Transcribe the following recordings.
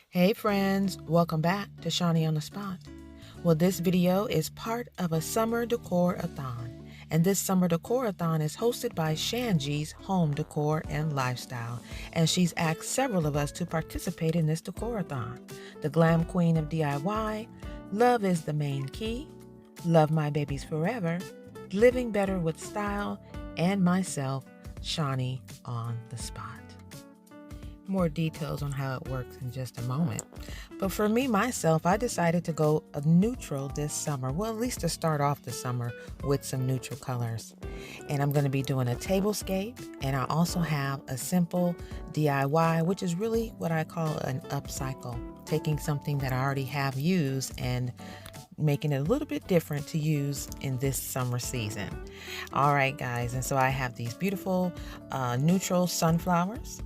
Hey friends, welcome back to Shawnee on the Spot. Well, this video is part of a summer decor-a-thon, and this summer decor-a-thon is hosted by SHANGIE'S Home Decor and Lifestyle, and she's asked several of us to participate in this decor-a-thon. The glam queen of DIY, love is the main key, love my babies forever, living better with style, and myself, Shawnee on the Spot. More details on how it works in just a moment. But for me, myself, I decided to go a neutral this summer. Well, at least to start off the summer with some neutral colors. And I'm going to be doing a tablescape, and I also have a simple DIY, which is really what I call an upcycle, taking something that I already have used and making it a little bit different to use in this summer season. All right, guys, and so I have these beautiful neutral sunflowers.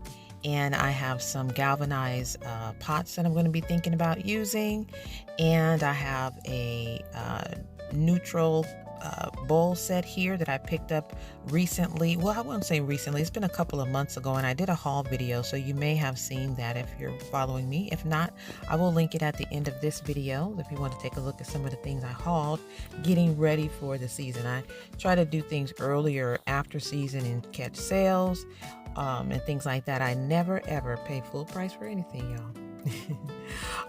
And I have some galvanized pots that I'm going to be thinking about using. And I have a neutral bowl set here that I picked up recently. Well, I won't say recently. It's been a couple of months ago, and I did a haul video, so you may have seen that if you're following me. If not, I will link it at the end of this video if you want to take a look at some of the things I hauled getting ready for the season. I try to do things earlier after season and catch sales. And things like that. I never ever pay full price for anything, y'all.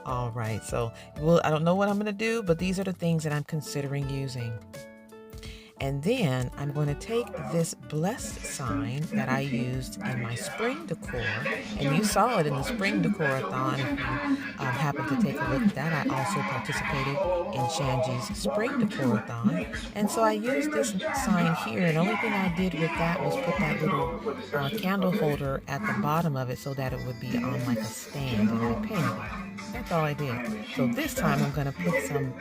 All right, so I don't know what I'm gonna do, but these are the things that I'm considering using. And then I'm going to take this blessed sign that I used in my spring decor, and you saw it in the spring decor-a-thon. If you happen to take a look at that, I also participated in SHANGIE'S spring decor-a-thon. And so I used this sign here, and the only thing I did with that was put that little candle holder at the bottom of it so that it would be on like a stand, and I painted it. That's all I did. So this time I'm going to put some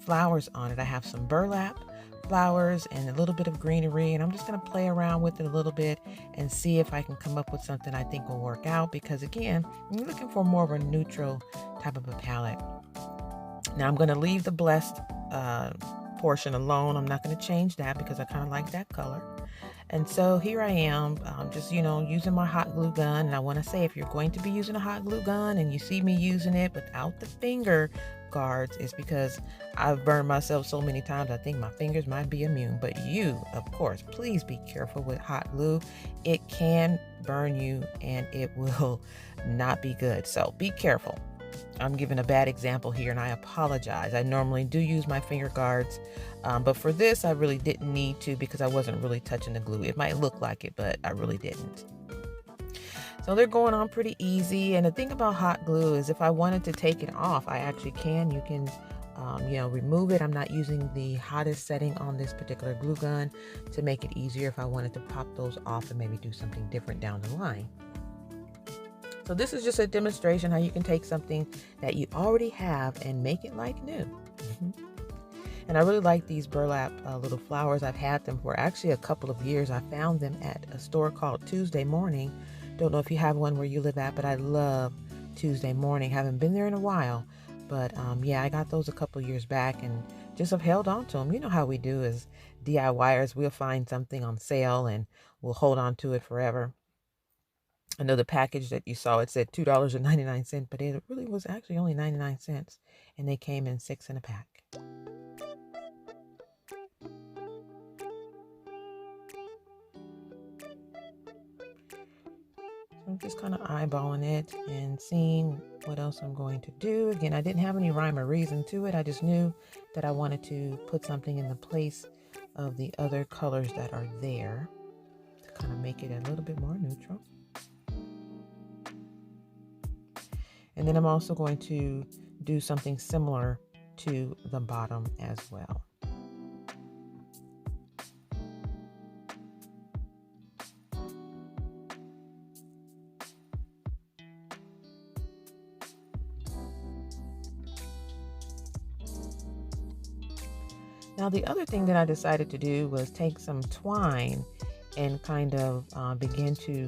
flowers on it. I have some burlap flowers and a little bit of greenery, and I'm just going to play around with it a little bit and see if I can come up with something I think will work out, because again, I'm looking for more of a neutral type of a palette. Now I'm going to leave the blessed portion alone. I'm not going to change that because I kind of like that color. And so here I am, just, using my hot glue gun. And I want to say, if you're going to be using a hot glue gun and you see me using it without the finger guards, it's because I've burned myself so many times I think my fingers might be immune. But you, of course, please be careful with hot glue. It can burn you and it will not be good. So be careful. I'm giving a bad example here, and I apologize. I normally do use my finger guards, but for this I really didn't need to because I wasn't really touching the glue. It might look like it, but I really didn't. So they're going on pretty easy, and the thing about hot glue is if I wanted to take it off, I actually can. You can remove it. I'm not using the hottest setting on this particular glue gun to make it easier if I wanted to pop those off and maybe do something different down the line. So this is just a demonstration how you can take something that you already have and make it like new. And I really like these burlap little flowers. I've had them for actually a couple of years. I found them at a store called Tuesday Morning. Don't know if you have one where you live at, but I love Tuesday Morning. Haven't been there in a while, but yeah, I got those a couple years back and just have held on to them. You know how we do as DIYers. We'll find something on sale and we'll hold on to it forever. I know the package that you saw, it said $2.99, but it really was actually only 99 cents, and they came in 6 in a pack. So I'm just kind of eyeballing it and seeing what else I'm going to do. Again, I didn't have any rhyme or reason to it. I just knew that I wanted to put something in the place of the other colors that are there to kind of make it a little bit more neutral. And then I'm also going to do something similar to the bottom as well. Now the other thing that I decided to do was take some twine and kind of begin to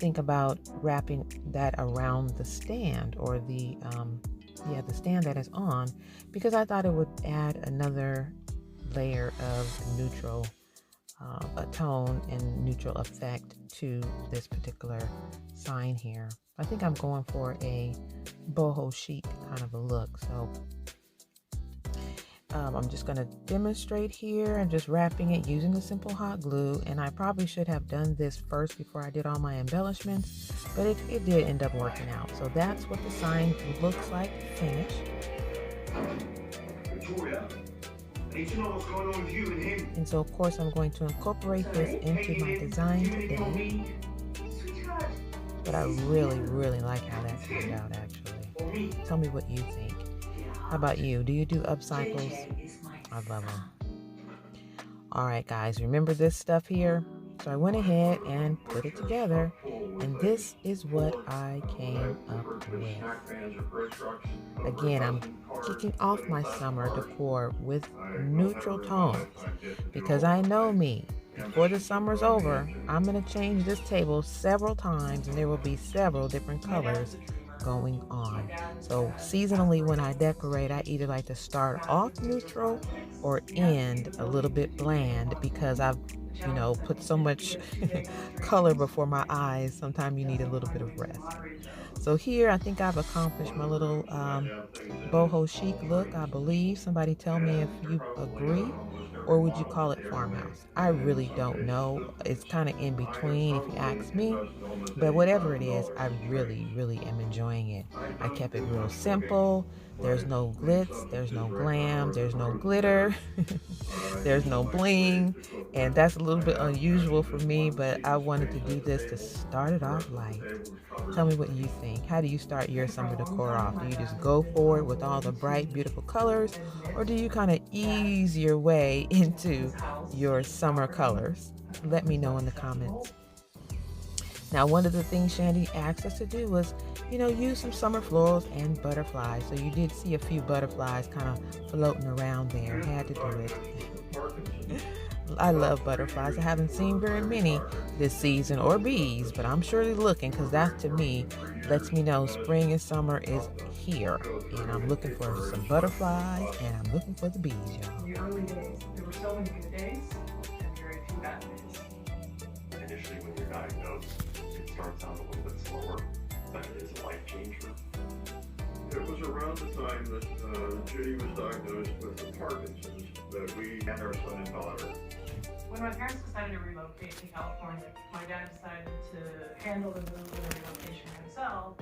think about wrapping that around the stand, or the stand that is on, because I thought it would add another layer of neutral a tone and neutral effect to this particular sign here. I think I'm going for a boho chic kind of a look. So I'm just going to demonstrate here. I'm just wrapping it using the simple hot glue, and I probably should have done this first before I did all my embellishments, but it did end up working out. So that's what the sign looks like finished. Victoria, I need to know what's going on with you and him. And so of course I'm going to incorporate this into my design today. But I really like how that turned out actually. Tell me what you think. How about you? Do you do upcycles? I love them. Alright guys, remember this stuff here? So I went ahead and put it together, and this is what I came up with. Again, I'm kicking off my summer decor with neutral tones because I know me. Before the summer's over, I'm going to change this table several times, and there will be several different colors going on. So seasonally when I decorate, I either like to start off neutral or end a little bit bland because I've put so much color before my eyes. Sometimes you need a little bit of rest. So here I think I've accomplished my little boho chic look, I believe. Somebody tell me if you agree, or would you call it farmhouse? I really don't know. It's kind of in between if you ask me, but whatever it is, I really am enjoying it. I kept it real simple. There's no glitz, there's no glam, there's no glitter, there's no bling, and that's a little bit unusual for me, but I wanted to do this to start it off light. Tell me what you think. How do you start your summer decor off? Do you just go for it with all the bright, beautiful colors, or do you kind of ease your way into your summer colors? Let me know in the comments. Now, one of the things Shandy asked us to do was, use some summer florals and butterflies. So you did see a few butterflies kind of floating around there. Had to do it. I love butterflies. I haven't seen very many this season, or bees, but I'm surely looking, because that to me lets me know spring and summer is here. And I'm looking for some butterflies, and I'm looking for the bees, y'all. In the early days, there were so many good days and very few bad days. Initially, when you're diagnosed, it starts out a little bit slower, but it is a life changer. It was around the time that Judy was diagnosed with Parkinson's that we And our son and daughter. When my parents decided to relocate to California, my dad decided to handle the move and the relocation himself.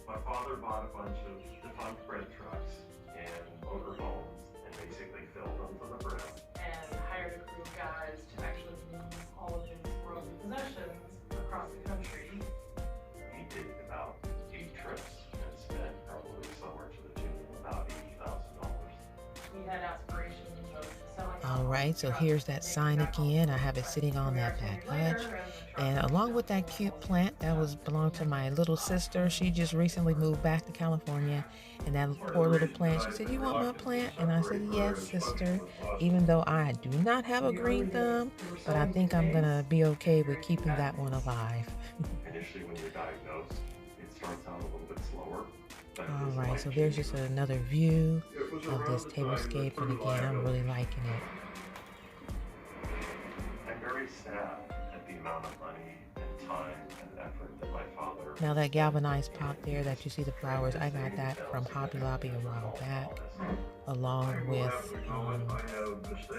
My father bought a bunch of defunct bread trucks and motorhomes and basically filled them to the brim. And hired a crew of guys to actually move all of his worldly possessions across the country. He did about 8 trips and spent probably somewhere to the tune of about $80,000. We had aspirations of selling. All right, so here's that sign again. I have it sitting on that back hutch. And along with that cute plant that belonged to my little sister, she just recently moved back to California. And that poor little plant, she said, "You want my plant?" And I said, "Yes, sister." Even though I do not have a green thumb, but I think I'm gonna be okay with keeping that one alive. Initially, when you're diagnosed, it starts out a little bit slower. All right, so there's just another view of this tablescape, and again, I'm really liking it. I'm very sad at the amount of money and time and effort that my father. Now that galvanized pot there that you see the flowers, I got that from Hobby Lobby a while back, along with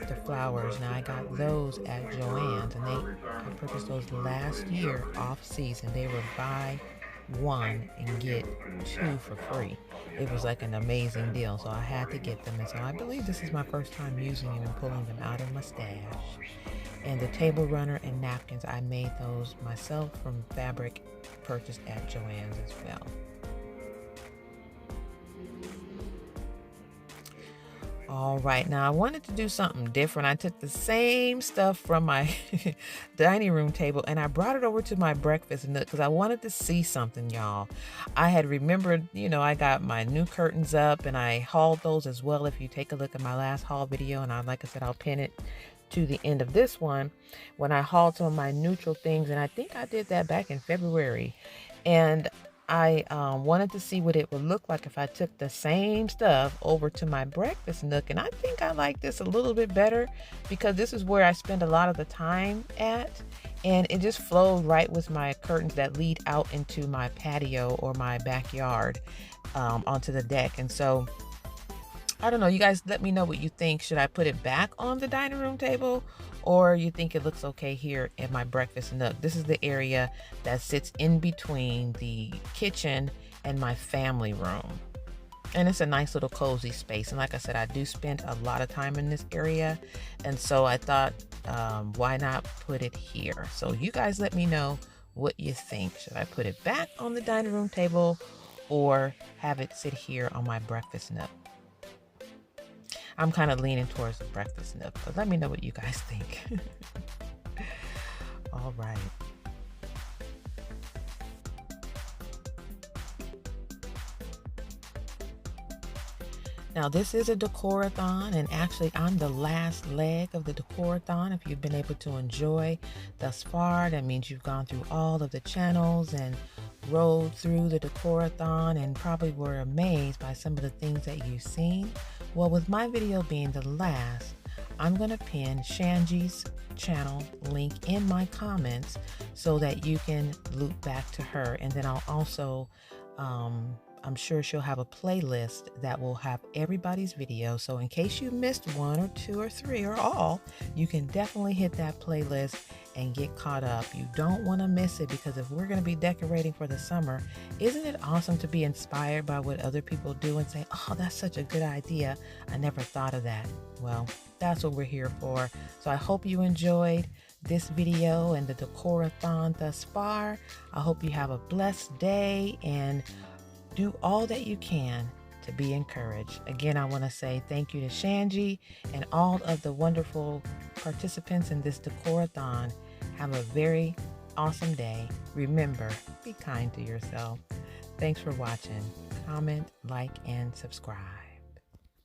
the flowers. Now I got those at Joann's, and I purchased those last year off season. They were buy one and get 2 for free. It was like an amazing deal, so I had to get them. And so I believe this is my first time using them and pulling them out of my stash. And the table runner and napkins, I made those myself from fabric purchased at Joann's as well. All right, now I wanted to do something different. I took the same stuff from my dining room table and I brought it over to my breakfast nook because I wanted to see something, y'all. I had remembered, I got my new curtains up and I hauled those as well. If you take a look at my last haul video, and like I said, I'll pin it to the end of this one, when I hauled some of my neutral things, and I think I did that back in February. And I wanted to see what it would look like if I took the same stuff over to my breakfast nook. And I think I like this a little bit better because this is where I spend a lot of the time at. And it just flows right with my curtains that lead out into my patio or my backyard onto the deck. And so, I don't know, you guys let me know what you think. Should I put it back on the dining room table, or you think it looks okay here in my breakfast nook? This is the area that sits in between the kitchen and my family room. And it's a nice little cozy space. And like I said, I do spend a lot of time in this area. And so I thought, why not put it here? So you guys let me know what you think. Should I put it back on the dining room table or have it sit here on my breakfast nook? I'm kind of leaning towards the breakfast nook, but let me know what you guys think. All right. Now this is a Decor-A-Thon, and actually I'm the last leg of the Decor-A-Thon. If you've been able to enjoy thus far, that means you've gone through all of the channels and rode through the Decor-A-Thon and probably were amazed by some of the things that you've seen. Well, with my video being the last, I'm going to pin SHANGIE'S channel link in my comments so that you can loop back to her. And then I'll also, I'm sure she'll have a playlist that will have everybody's video. So in case you missed one or two or three or all, you can definitely hit that playlist and get caught up. You don't want to miss it, because if we're going to be decorating for the summer, isn't it awesome to be inspired by what other people do and say, oh, that's such a good idea. I never thought of that. Well, that's what we're here for. So I hope you enjoyed this video and the Decor-A-Thon thus far. I hope you have a blessed day and do all that you can to be encouraged. Again, I want to say thank you to Shangie and all of the wonderful participants in this Decor-A-Thon. Have a very awesome day. Remember, be kind to yourself. Thanks for watching. Comment, like, and subscribe.